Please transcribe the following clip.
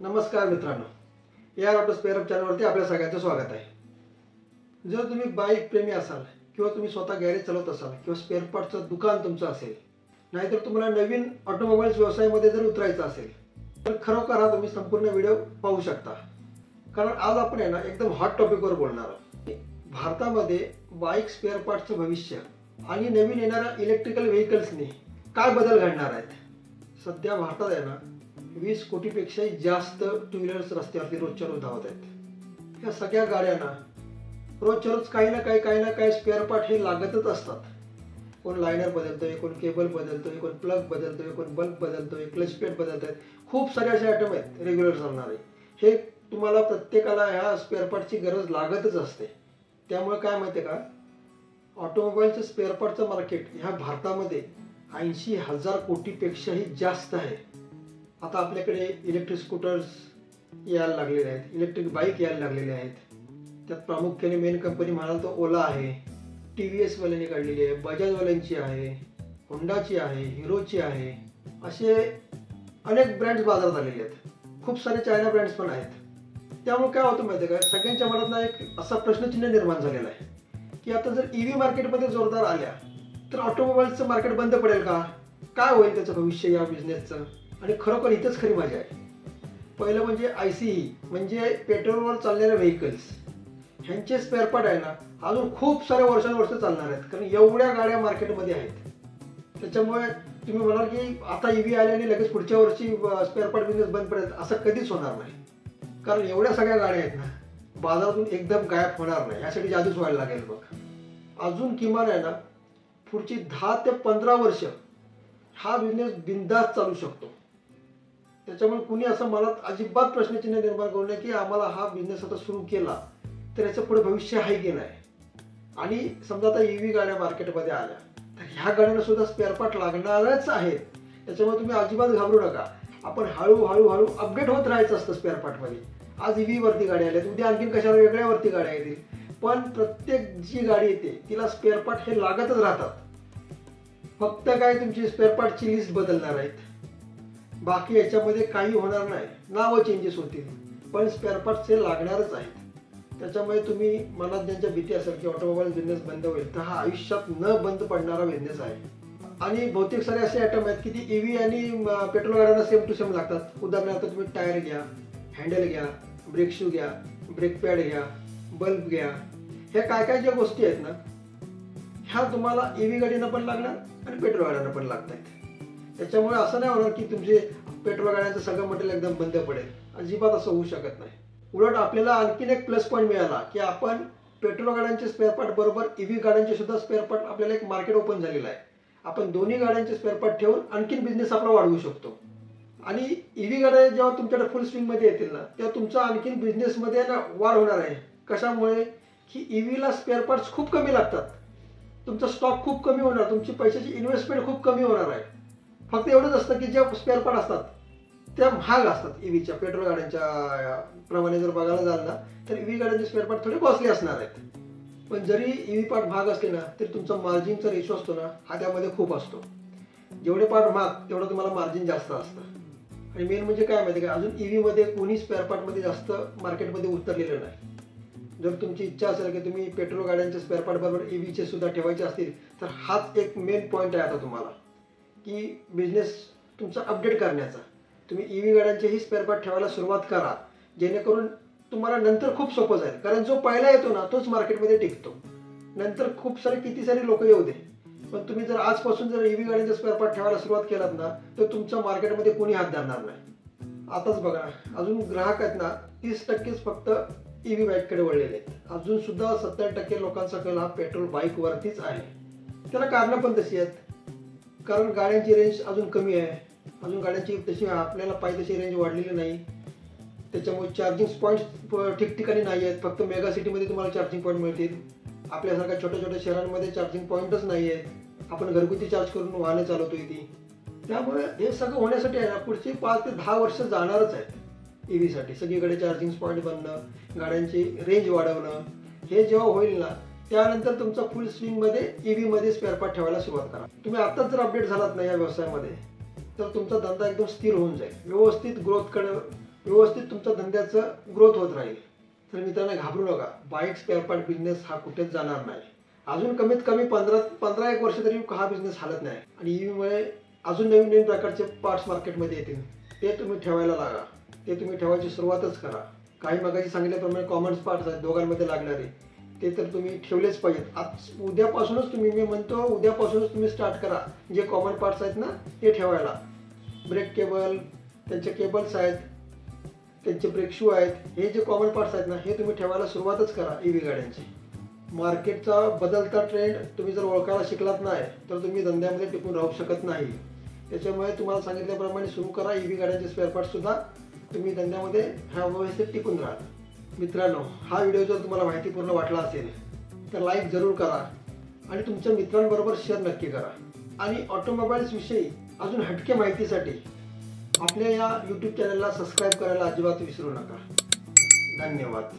नमस्कार मित्रांनो, AR auto spare चॅनलवरती आपल्या सगळ्यांचं स्वागत आहे। जर तुम्ही बाईक प्रेमी असाल किंवा तुम्ही स्वतः गॅरेज चालवत असाल किंवा स्पेअर पार्टचं दुकान तुमचं असेल, नाहीतर तुम्हाला नवीन ऑटोमोबाईल्स व्यवसायामध्ये जर उतरायचं असेल तर खरोखर हा तुम्ही संपूर्ण व्हिडिओ पाहू शकता। कारण आज आपण आहे ना एकदम हॉट टॉपिकवर बोलणार आहोत। भारतामध्ये बाईक स्पेअर पार्टचं भविष्य आणि नवीन येणाऱ्या इलेक्ट्रिकल व्हेकल्सनी काय बदल घडणार आहेत। सध्या भारतात आहे ना 20 कोटीपेक्षाही जास्त टू व्हीलर्स रस्त्यावरती रोजच्या रोज धावत आहेत। ह्या सगळ्या गाड्यांना रोजच्या रोज काही ना काही स्पेअर पार्ट हे लागतच असतात। कोण लायनर बदलतोय, कोण केबल बदलतोय, कोण प्लग बदलतोय, कोण बल्ब बदलतोय, क्लच प्लेट बदलतोय। खूप सारे असे आयटम आहेत रेग्युलर चालणारे। हे तुम्हाला प्रत्येकाला ह्या स्पेअर पार्टची गरज लागतच असते। त्यामुळे काय माहिती आहे का, ऑटोमोबाईलचं स्पेअर पार्टचं मार्केट ह्या भारतामध्ये 80,000 कोटीपेक्षाही जास्त आहे। आता आपल्याकडे इलेक्ट्रिक स्कूटर्स यायला लागलेले आहेत, इलेक्ट्रिक बाईक यायला लागलेले आहेत। त्यात प्रामुख्याने मेन कंपनी म्हणाल तर ओला आहे, TVS वाल्यांनी काढलेली आहे, बजाजवाल्यांची आहे, होंडाची आहे, हिरोची आहे। असे अनेक ब्रँड्स बाजारात आलेले आहेत। खूप सारे चायना ब्रँड्स पण आहेत। त्यामुळे काय होतं माहिती आहे का, सगळ्यांच्या मनात ना एक असा प्रश्नचिन्ह निर्माण झालेला आहे की आता जर EV मार्केटमध्ये जोरदार आल्या तर ऑटोमोबाईलचं मार्केट बंद पडेल का, काय होईल त्याचं भविष्य या बिझनेसचं। आणि खरोखर इथंच खरी मजा आहे। पहिलं म्हणजे ICE म्हणजे पेट्रोलवर चालणारे व्हेकल्स, ह्यांचे स्पेअर पार्ट आहे ना अजून खूप सारे वर्षानुवर्ष चालणार आहेत, कारण एवढ्या गाड्या मार्केटमध्ये आहेत। त्याच्यामुळे तुम्ही म्हणाल की आता EV आल्याने लगेच पुढच्या वर्षी स्पेअर पार्ट बिझनेस बंद पडेल, असं कधीच होणार नाही। कारण एवढ्या सगळ्या गाड्या आहेत ना, बाजारातून एकदम गायब होणार नाही, यासाठी जादूच व्हायला लागेल बघ। अजून किमान आहे ना पुढची 10 ते 15 वर्ष हा बिझनेस बिनधास्त चालू शकतो। त्याच्यामुळे कुणी असं मनात अजिबात प्रश्नचिन्ह निर्माण करू नये की आम्हाला हा बिझनेस आता सुरू केला तर याचं पुढे भविष्य आहे की नाही। आणि समजा आता EV गाड्या मार्केटमध्ये आल्या तर ह्या गाड्यांना सुद्धा स्पेअर पार्ट लागणारच आहेत। त्याच्यामुळे तुम्ही अजिबात घाबरू नका। आपण हळूहळू अपडेट होत राहायचं असतं स्पेअर पार्टमध्ये। आज EV वरती गाड्या आल्या, उद्या आणखीन कशाला वेगळ्यावरती गाड्या येतील, पण प्रत्येक जी गाडी येते तिला स्पेअर पार्ट हे लागतच राहतात। फक्त काय तुमची स्पेअर पार्टची लिस्ट बदलणार आहेत, बाकी याच्यामध्ये काही होणार नाही। नावं चेंजेस होतील पण स्पेअर पार्ट्स हे लागणारच आहेत। त्याच्यामुळे तुम्ही मनात ज्यांच्या भीती असेल की ऑटोमोबाईल बिझनेस बंद होईल, तर हा आयुष्यात न बंद पडणारा बिझनेस आहे। आणि बहुतेक सारे असे आयटम आहेत की ती EV आणि पेट्रोल गाड्यांना सेम टू सेम लागतात। उदाहरणार्थ तुम्ही टायर घ्या, हँडल घ्या, ब्रेक शू घ्या, ब्रेक पॅड घ्या, बल्ब घ्या। ह्या काय ज्या गोष्टी आहेत ना ह्या तुम्हाला EV गाडींना पण लागणार आणि पेट्रोल गाड्यांना पण लागतात। त्याच्यामुळे असं नाही होणार की तुमचे पेट्रोल गाड्यांचं सगळं मटेरियल एकदम बंद पडेल, अजिबात असं होऊ शकत नाही। उलट आपल्याला आणखीन एक प्लस पॉईंट मिळाला की आपण पेट्रोल गाड्यांचे स्पेअर पार्ट बरोबर EV गाड्यांचे सुद्धा स्पेअर पार्ट आपल्याला एक मार्केट ओपन झालेलं आहे। आपण दोन्ही गाड्यांचे स्पेअर पार्ट ठेवून आणखीन बिझनेस आपला वाढवू शकतो। आणि EV गाड्या जेव्हा तुमच्याकडे फुल स्विंगमध्ये येतील ना, तेव्हा तुमचा आणखीन बिझनेसमध्ये ना वाढ होणार आहे। कशामुळे की EVला स्पेअर पार्ट्स खूप कमी लागतात, तुमचा स्टॉक खूप कमी होणार, तुमची पैशाची इन्व्हेस्टमेंट खूप कमी होणार आहे। फक्त एवढंच असतं की ज्या स्पेअर पार्ट असतात त्या महाग असतात। EVच्या पेट्रोल गाड्यांच्या प्रमाणे जर बघायला जाल ना तर EV गाड्यांचे स्पेअर पार्ट थोडे कॉस्टली असणार आहेत। पण जरी EV पार्ट महाग असले ना तरी तुमचा मार्जिनचा रेशो असतो ना हा त्यामध्ये खूप असतो। जेवढे पार्ट महाग तेवढं तुम्हाला मार्जिन जास्त असतं। आणि मेन म्हणजे काय माहिती का, अजून EV मध्ये कोणी स्पेअर पार्टमध्ये जास्त मार्केटमध्ये उतरलेलं नाही। जर तुमची इच्छा असेल की तुम्ही पेट्रोल गाड्यांचे स्पेअर पार्ट बरोबर EVचे सुद्धा ठेवायचे असतील तर हाच एक मेन पॉईंट आहे आता तुम्हाला की बिझनेस तुमचा अपडेट करण्याचा। तुम्ही EV गाड्यांचेही स्पेअर पार्ट ठेवायला सुरुवात करा, जेणेकरून तुम्हाला नंतर खूप सोपं जाईल। कारण जो पहिला येतो ना तोच मार्केटमध्ये टिकतो, नंतर खूप सारे किती सारे लोक येऊ दे, पण तुम्ही जर आजपासून जर EV गाड्यांचे स्पेअर पार्ट ठेवायला सुरुवात केलात ना तर तुमच्या मार्केटमध्ये कोणी हात धरणार नाही। आताच बघा, अजून ग्राहक आहेत ना 30%च फक्त EV बाईककडे वळलेले आहेत। अजून सुद्धा 70% लोकांचा कल हा पेट्रोल बाईक वरतीच आहे। त्याला कारणं पण तशी आहेत, कारण गाड्यांची रेंज अजून कमी आहे, अजून गाड्यांची तशी आपल्याला पाहिजे तशी रेंज वाढलेली नाही। त्याच्यामुळे चार्जिंग पॉईंट्स ठिकठिकाणी नाही आहेत, फक्त मेगा सिटीमध्ये तुम्हाला चार्जिंग पॉईंट मिळतील। आपल्यासारख्या छोट्या शहरांमध्ये चार्जिंग पॉईंटच नाही आहेत। आपण घरगुती चार्ज करून वाहनं चालवतोय ती। त्यामुळे हे सगळं होण्यासाठी आहे ना पुढची 5 ते 10 वर्ष जाणारच आहेत EVसाठी। सगळीकडे चार्जिंग पॉईंट बनणं, गाड्यांची रेंज वाढवणं, हे जेव्हा होईल ना त्यानंतर तुमचा फुल स्विंगमध्ये EVमध्ये स्पेअर पार्ट ठेवायला सुरुवात करा। तुम्ही आताच जर अपडेट झालात ना या व्यवसायामध्ये तर तुमचा धंदा एकदम स्थिर होऊन जाईल, व्यवस्थित ग्रोथ व्यवस्थित तुमचा धंद्याचं ग्रोथ होत राहील. तर मित्रांनो, घाबरू नका. बाईक स्पेअर पार्ट बिझनेस हा कुठेच जाणार नाही. अजून कमीत कमी 15 एक वर्ष तरी हा बिझनेस हालत नाही. आणि ईव्हीमुळे अजून नवीन नवीन प्रकारचे पार्ट्स मार्केटमध्ये येतील. ते तुम्ही ठेवायला लागा. ते तुम्ही ठेवायची सुरुवातच करा. काही मगाशी सांगितल्याप्रमाणे कॉमन पार्ट्स आहेत दोघांमध्ये लागणारे, ते तर तुम्ही ठेवलेच पाहिजेत. आज उद्यापासूनच तुम्ही, मी म्हणतो उद्यापासूनच तुम्ही स्टार्ट करा. जे कॉमन पार्ट्स आहेत ना ते ठेवायला. ब्रेक केबल, त्यांचे केबल्स आहेत, त्यांचे ब्रेक शू आहेत, हे जे कॉमन पार्ट्स आहेत ना हे तुम्ही ठेवायला सुरुवातच करा. ईव्ही गाड्यांची मार्केटचा बदलता ट्रेंड तुम्ही जर ओळखायला शिकलात नाही तर तुम्ही धंद्यामध्ये टिकून राहू शकत नाही. त्याच्यामुळे तुम्हाला सांगितल्याप्रमाणे सुरू करा. ईव्ही गाड्यांचे स्पेअर पार्ट्ससुद्धा तुम्ही धंद्यामध्ये ह्या व्यवस्थित टिकून राहा. मित्रांनो, हा व्हिडिओ जर तुम्हाला माहितीपूर्ण वाटला असेल तर लाईक जरूर करा आणि तुमच्या मित्रांबरोबर शेअर नक्की करा. आणि ऑटोमोबाईल्स विषयी अजून हटके माहितीसाठी आपल्या या यूट्यूब चॅनलला सबस्क्राईब करायला अजिबात विसरू नका. धन्यवाद.